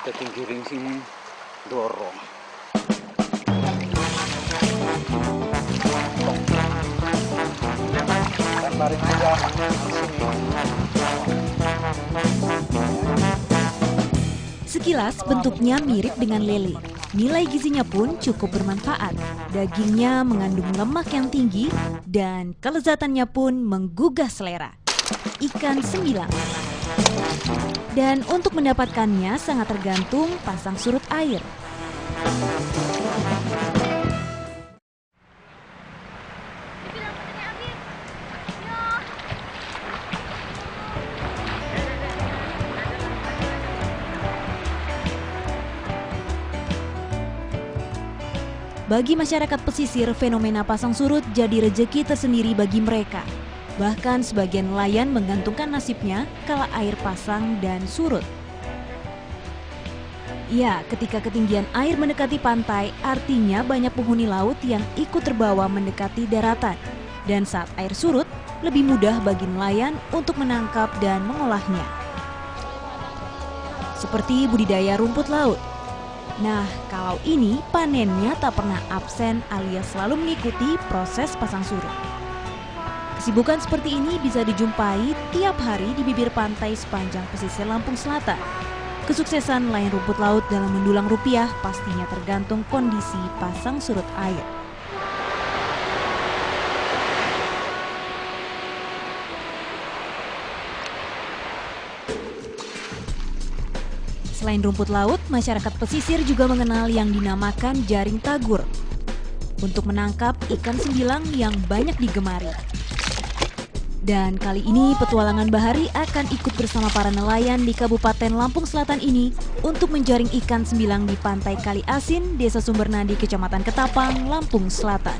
dadi giring sing dorong. Lemparin aja sini. Sekilas bentuknya mirip dengan lele. Nilai gizinya pun cukup bermanfaat. Dagingnya mengandung lemak yang tinggi dan kelezatannya pun menggugah selera. Ikan sembilang. Dan untuk mendapatkannya sangat tergantung pasang surut air. Bagi masyarakat pesisir, fenomena pasang surut jadi rejeki tersendiri bagi mereka. Bahkan sebagian nelayan menggantungkan nasibnya kala air pasang dan surut. Ya, ketika ketinggian air mendekati pantai, artinya banyak penghuni laut yang ikut terbawa mendekati daratan. Dan saat air surut, lebih mudah bagi nelayan untuk menangkap dan mengolahnya. Seperti budidaya rumput laut. Nah, kalau ini panennya tak pernah absen alias selalu mengikuti proses pasang surut. Kesibukan seperti ini bisa dijumpai tiap hari di bibir pantai sepanjang pesisir Lampung Selatan. Kesuksesan nelayan rumput laut dalam mendulang rupiah pastinya tergantung kondisi pasang surut air. Selain rumput laut, masyarakat pesisir juga mengenal yang dinamakan jaring tagur untuk menangkap ikan sembilang yang banyak digemari. Dan kali ini petualangan Bahari akan ikut bersama para nelayan di Kabupaten Lampung Selatan ini untuk menjaring ikan sembilang di Pantai Kali Asin, Desa Sumbernadi, Kecamatan Ketapang, Lampung Selatan.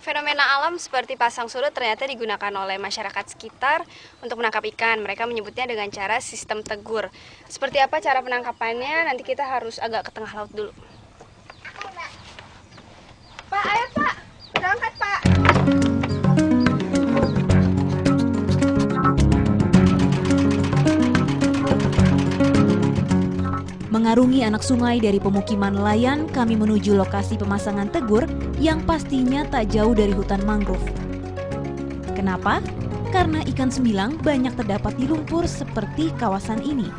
Fenomena alam seperti pasang surut ternyata digunakan oleh masyarakat sekitar untuk menangkap ikan. Mereka menyebutnya dengan cara sistem tegur. Seperti apa cara penangkapannya? Nanti kita harus agak ke tengah laut dulu. Pak, ayo Pak, berangkat Pak. Mengarungi anak sungai dari pemukiman nelayan, kami menuju lokasi pemasangan tegur yang pastinya tak jauh dari hutan mangrove. Kenapa? Karena ikan sembilang banyak terdapat di lumpur seperti kawasan ini.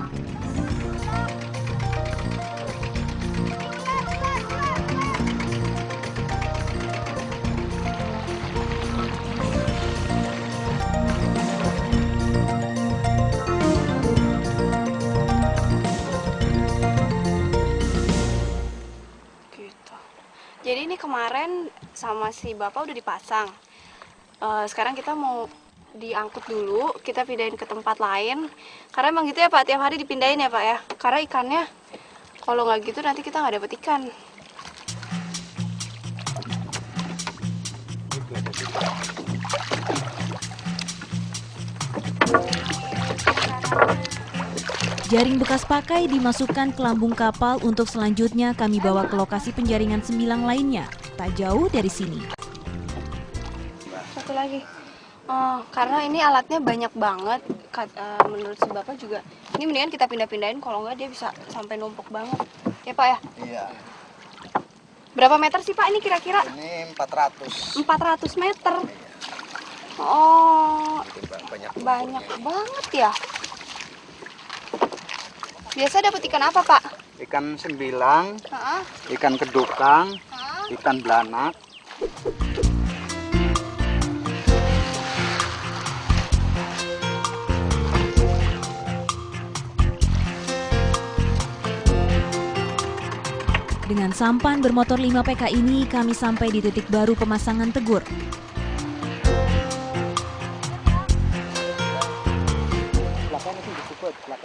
Jadi ini kemarin sama si bapak udah dipasang. Sekarang kita mau diangkut dulu, kita pindahin ke tempat lain. Karena emang gitu ya Pak, tiap hari dipindahin ya Pak ya. Karena ikannya kalau nggak gitu nanti kita nggak dapet ikan. Jaring bekas pakai dimasukkan ke lambung kapal untuk selanjutnya kami bawa ke lokasi penjaringan sembilang lainnya, tak jauh dari sini. Satu lagi, karena ini alatnya banyak banget, menurut si bapak juga, ini mendingan kita pindah-pindahin, kalau nggak dia bisa sampai numpuk banget. Ya Pak ya? Iya. Berapa meter sih Pak ini kira-kira? Ini 400. 400 meter. Oh, banyak lumpurnya. banget ya. Biasa dapat ikan apa Pak? Ikan sembilang, Heeh. ikan kedukang, Heeh. ikan belanak. Dengan sampan bermotor 5 PK ini, kami sampai di titik baru pemasangan tegur.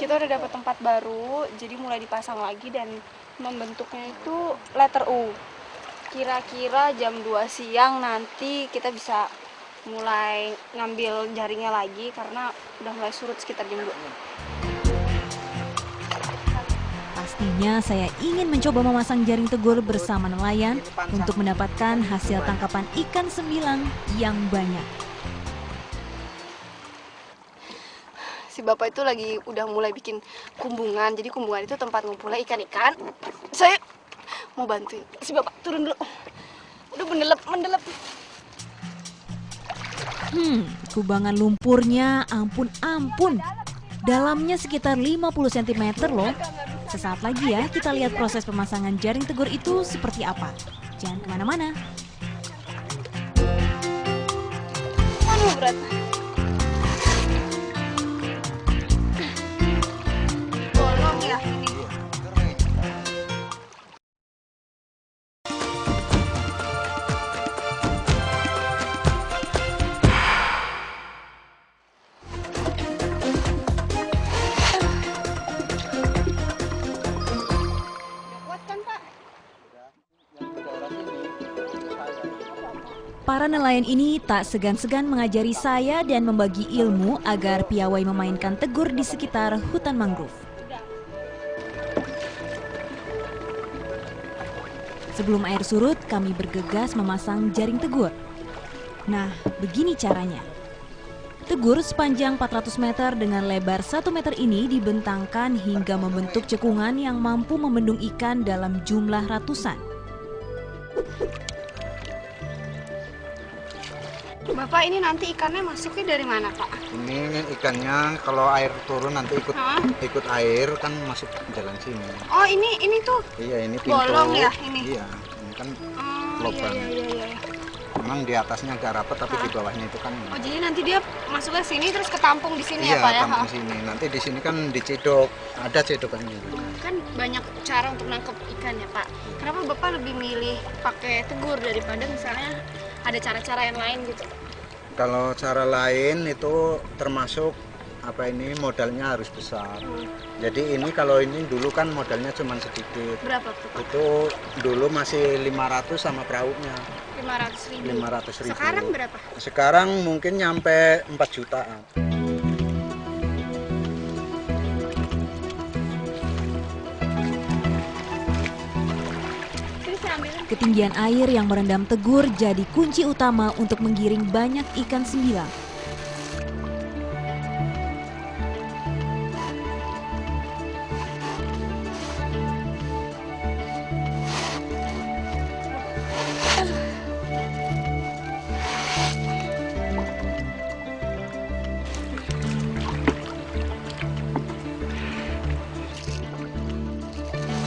Kita udah dapat tempat baru, jadi mulai dipasang lagi dan membentuknya itu letter U. Kira-kira jam 2 siang nanti kita bisa mulai ngambil jaringnya lagi karena udah mulai surut sekitar jam 2. Waktunya saya ingin mencoba memasang jaring tegur bersama nelayan untuk mendapatkan hasil tangkapan ikan sembilang yang banyak. Si bapak itu lagi udah mulai bikin kumbungan. Jadi kumbungan itu tempat ngumpulnya ikan-ikan. Saya mau bantuin. Si bapak turun dulu. Udah mendelep. Kubangan lumpurnya ampun. Dalamnya sekitar 50 cm loh. Sesaat lagi ya kita lihat proses pemasangan jaring tegur itu seperti apa. Jangan kemana-mana. Aduh, berat. Bolong ya ini. Para nelayan ini tak segan-segan mengajari saya dan membagi ilmu agar piawai memainkan tegur di sekitar hutan mangrove. Sebelum air surut, kami bergegas memasang jaring tegur. Nah, begini caranya. Tegur sepanjang 400 meter dengan lebar 1 meter ini dibentangkan hingga membentuk cekungan yang mampu membendung ikan dalam jumlah ratusan. Bapak, ini nanti ikannya masuknya dari mana, Pak? Ini ikannya kalau air turun nanti ikut air kan masuk jalan sini. Oh, ini tuh Iya, ini pintu. bolong ya ini? Iya, ini kan Oh, lubang. iya. Memang di atasnya agak rapat tapi di bawahnya itu kan. Oh, jadi nanti dia masuknya sini terus ketampung di sini Iya, ya, Pak ya? tampung sini. Nanti di sini kan diciduk, ada cidukannya. Kan banyak cara untuk nangkep ikan ya, Pak. Kenapa Bapak lebih milih pakai tegur daripada misalnya ada cara-cara yang lain gitu? Kalau cara lain itu termasuk modalnya harus besar. Jadi ini kalau ini dulu kan modalnya cuma sedikit. Berapa tuh, Pak? Itu dulu masih 500 sama perahunya. 500.000. 500.000. Sekarang berapa? Sekarang mungkin nyampe 4 jutaan. Ketinggian air yang merendam tegur jadi kunci utama untuk menggiring banyak ikan sembilang.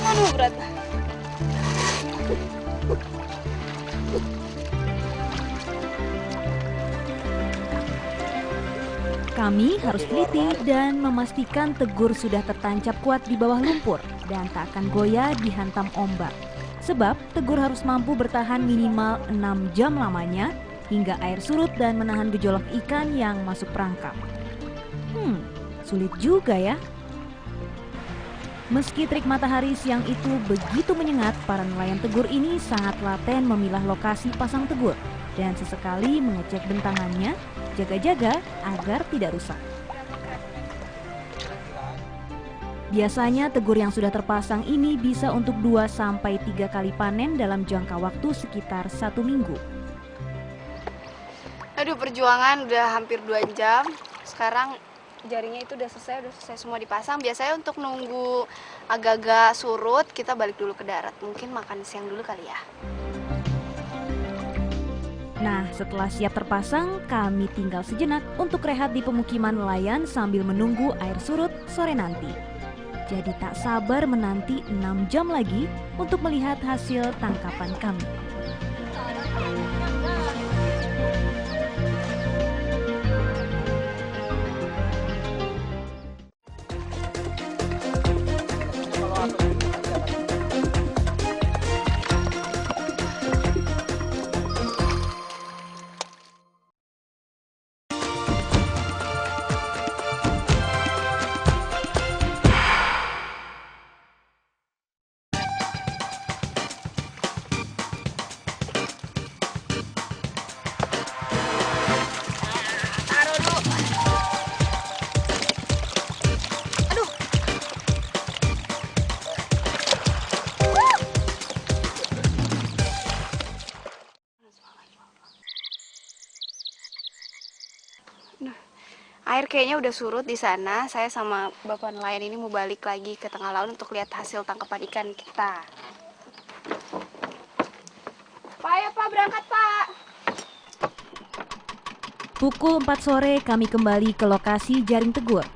Aduh, berat. Kami harus teliti dan memastikan tegur sudah tertancap kuat di bawah lumpur dan tak akan goyah dihantam ombak. Sebab tegur harus mampu bertahan minimal 6 jam lamanya hingga air surut dan menahan gejolak ikan yang masuk perangkap. Sulit juga ya. Meski terik matahari siang itu begitu menyengat, para nelayan tegur ini sangat laten memilah lokasi pasang tegur dan sesekali mengecek bentangannya, jaga-jaga agar tidak rusak. Biasanya tegur yang sudah terpasang ini bisa untuk 2-3 kali panen dalam jangka waktu sekitar 1 minggu. Aduh, perjuangan udah hampir 2 jam. Sekarang jaringnya itu udah selesai semua dipasang. Biasanya untuk nunggu agak-agak surut, kita balik dulu ke darat. Mungkin makan siang dulu kali ya. Nah, setelah siap terpasang, kami tinggal sejenak untuk rehat di pemukiman nelayan sambil menunggu air surut sore nanti. Jadi tak sabar menanti 6 jam lagi untuk melihat hasil tangkapan kami. kayaknya udah surut di sana. Saya sama bapak nelayan ini mau balik lagi ke tengah laut untuk lihat hasil tangkapan ikan kita. Pak, ya Pak, berangkat Pak. Pukul 4 sore kami kembali ke lokasi jaring tegur.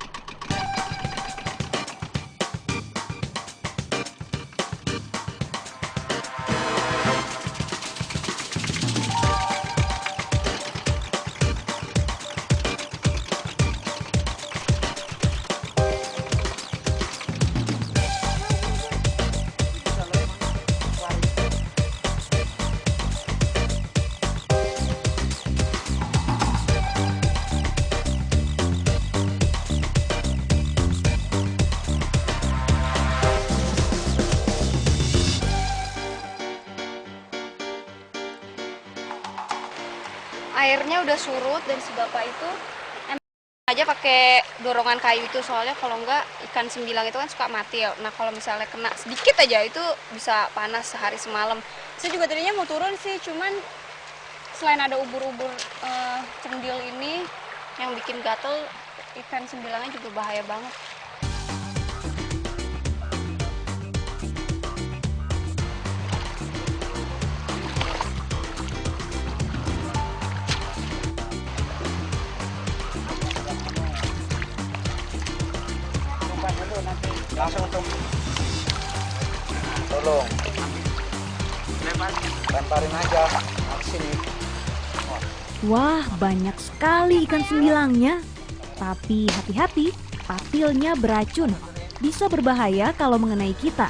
Airnya udah surut dan si bapak itu aja pakai dorongan kayu itu, soalnya kalau enggak ikan sembilang itu kan suka mati ya. Nah kalau misalnya kena sedikit aja itu bisa panas sehari semalam. Saya juga tadinya mau turun sih, cuman selain ada ubur-ubur cendil ini yang bikin gatel, ikan sembilangnya juga bahaya banget. Langsung tuh, tolong lemparin aja ke sini. Wah, banyak sekali ikan sembilangnya. Tapi hati-hati, patilnya beracun. Bisa berbahaya kalau mengenai kita.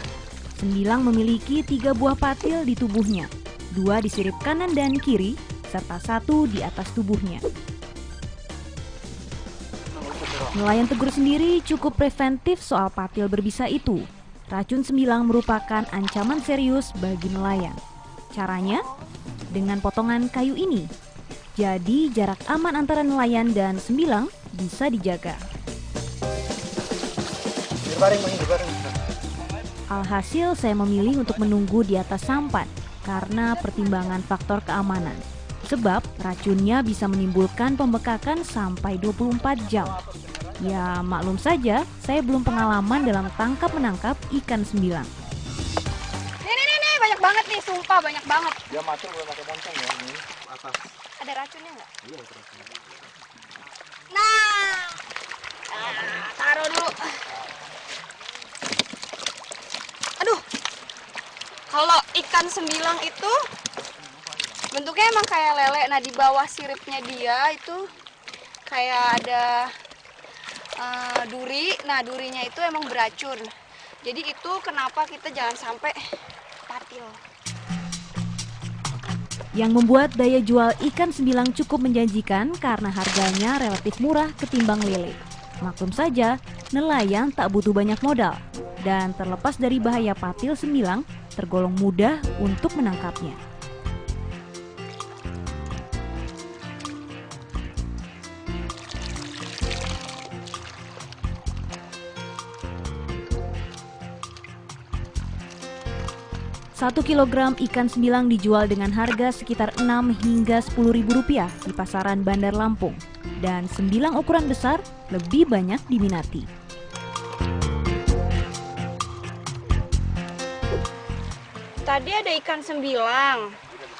Sembilang memiliki 3 buah patil di tubuhnya. 2 di sirip kanan dan kiri, serta 1 di atas tubuhnya. Nelayan tegur sendiri cukup preventif soal patil berbisa itu. Racun sembilang merupakan ancaman serius bagi nelayan. Caranya? Dengan potongan kayu ini. Jadi jarak aman antara nelayan dan sembilang bisa dijaga. Alhasil saya memilih untuk menunggu di atas sampan karena pertimbangan faktor keamanan. Sebab racunnya bisa menimbulkan pembekakan sampai 24 jam. Ya maklum saja, saya belum pengalaman dalam tangkap-menangkap ikan sembilang. Nih, banyak banget nih, sumpah banyak banget. Dia mati boleh pakai pontong ya, ini atas. Ada racunnya nggak? Iya, racunnya. Nah, taruh dulu. Aduh, kalau ikan sembilang itu bentuknya emang kayak lele. Nah di bawah siripnya dia itu kayak ada duri. Nah durinya itu emang beracun. Jadi itu kenapa kita jangan sampai patil. Yang membuat daya jual ikan sembilang cukup menjanjikan karena harganya relatif murah ketimbang lele. Maklum saja, nelayan tak butuh banyak modal. Dan terlepas dari bahaya patil sembilang, tergolong mudah untuk menangkapnya. Satu kilogram ikan sembilang dijual dengan harga sekitar 6 hingga 10 ribu rupiah di pasaran Bandar Lampung. Dan sembilang ukuran besar lebih banyak diminati. Tadi ada ikan sembilang,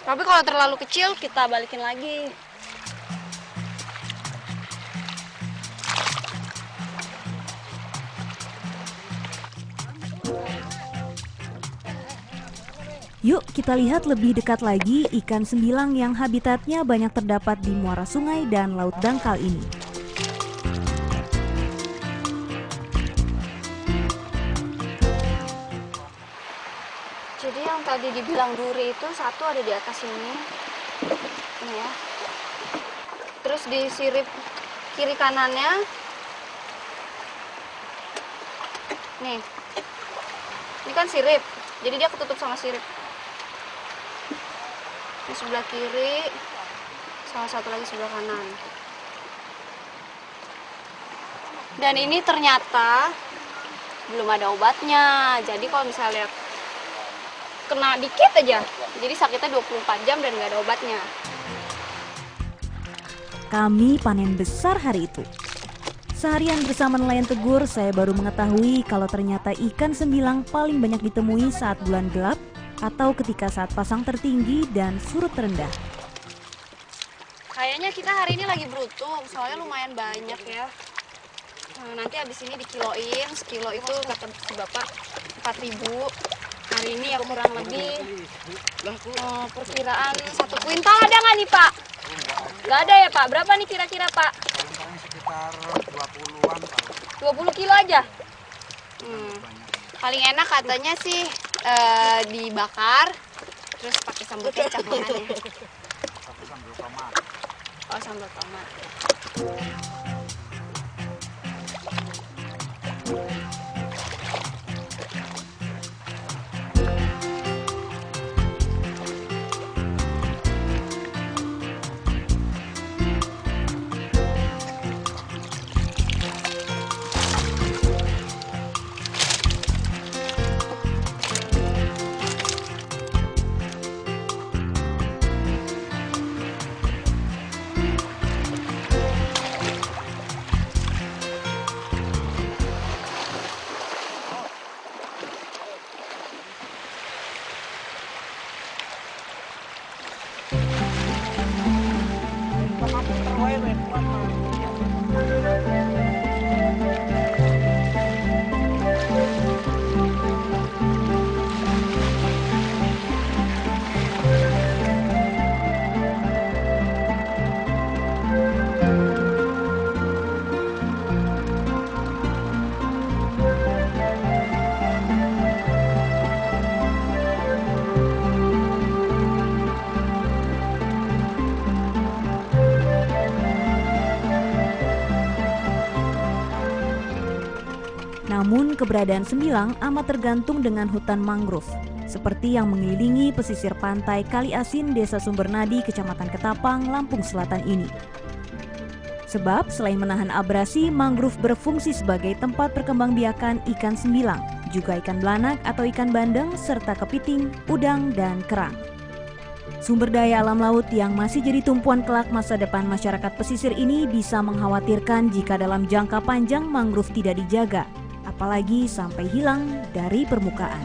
tapi kalau terlalu kecil kita balikin lagi. Yuk kita lihat lebih dekat lagi ikan sembilang yang habitatnya banyak terdapat di muara sungai dan laut dangkal ini. Jadi yang tadi dibilang duri itu satu ada di atas ini ya. Terus di sirip kiri kanannya nih, ini kan sirip, jadi dia ketutup sama sirip. Di sebelah kiri, salah satu lagi sebelah kanan. Dan ini ternyata belum ada obatnya. Jadi kalau misalnya kena dikit aja, jadi sakitnya 24 jam dan nggak ada obatnya. Kami panen besar hari itu. Seharian bersama nelayan Tegur, saya baru mengetahui kalau ternyata ikan sembilang paling banyak ditemui saat bulan gelap atau ketika saat pasang tertinggi dan surut terendah. Kayaknya kita hari ini lagi beruntung, soalnya lumayan banyak ya. Nanti habis ini dikiloin, sekilo itu kata si bapak 4.000. Hari ini ya kurang lebih perkiraan 1 kuintal ada nggak nih Pak? Nggak ada ya Pak, berapa nih kira-kira Pak? Paling sekitar 20-an. 20 kilo aja? Paling enak katanya sih dibakar, terus pakai sambal kecap makannya. Pakai sambal tomat. Oh, sambal tomat. Namun keberadaan sembilang amat tergantung dengan hutan mangrove, seperti yang mengelilingi pesisir pantai Kali Asin, Desa Sumbernadi, Kecamatan Ketapang, Lampung Selatan ini. Sebab selain menahan abrasi, mangrove berfungsi sebagai tempat perkembangbiakan ikan sembilang, juga ikan belanak atau ikan bandeng, serta kepiting, udang, dan kerang. Sumber daya alam laut yang masih jadi tumpuan kelak masa depan masyarakat pesisir ini bisa mengkhawatirkan jika dalam jangka panjang mangrove tidak dijaga, apalagi sampai hilang dari permukaan.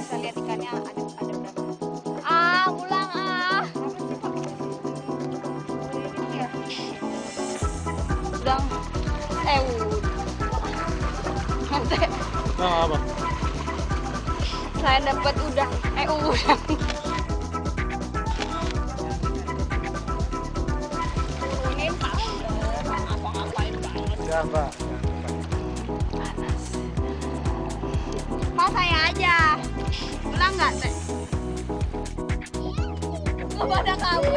Bisa lihat ikannya ada berapa. Ulang udang. Apa? Saya dapat udang. Udang. Turunin Pak. Apa-apain banget. Ya, Mbak. Panas. Mau saya aja. Ulang nggak, Teh? Kepada kamu.